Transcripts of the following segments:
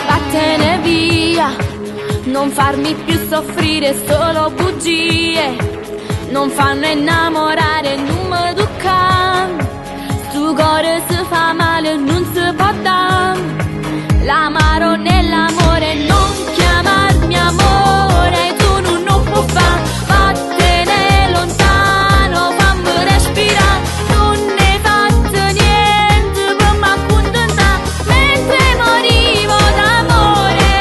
Vattene via, non farmi più soffrire, solo bugie non fanno innamorare, non mi tocca. Stu cuore si fa male, non si può dare. L'amaro nell'amore, non chiamarmi amore, tu non puoi fare. Vattene lontano, fammi respirare. Non ne fatto niente per m'accontentare, mentre morivo d'amore.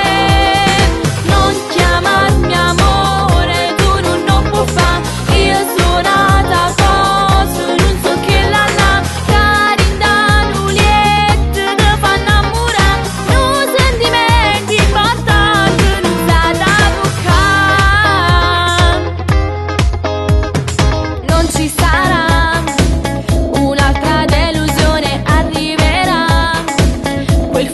Non chiamarmi amore, tu non puoi fare. Io sono nata cosa, non so che la carità nuliette ti fa innamorare. Non sentimenti importanti, non sa da toccare. Non ci sarà un'altra delusione, arriverà quel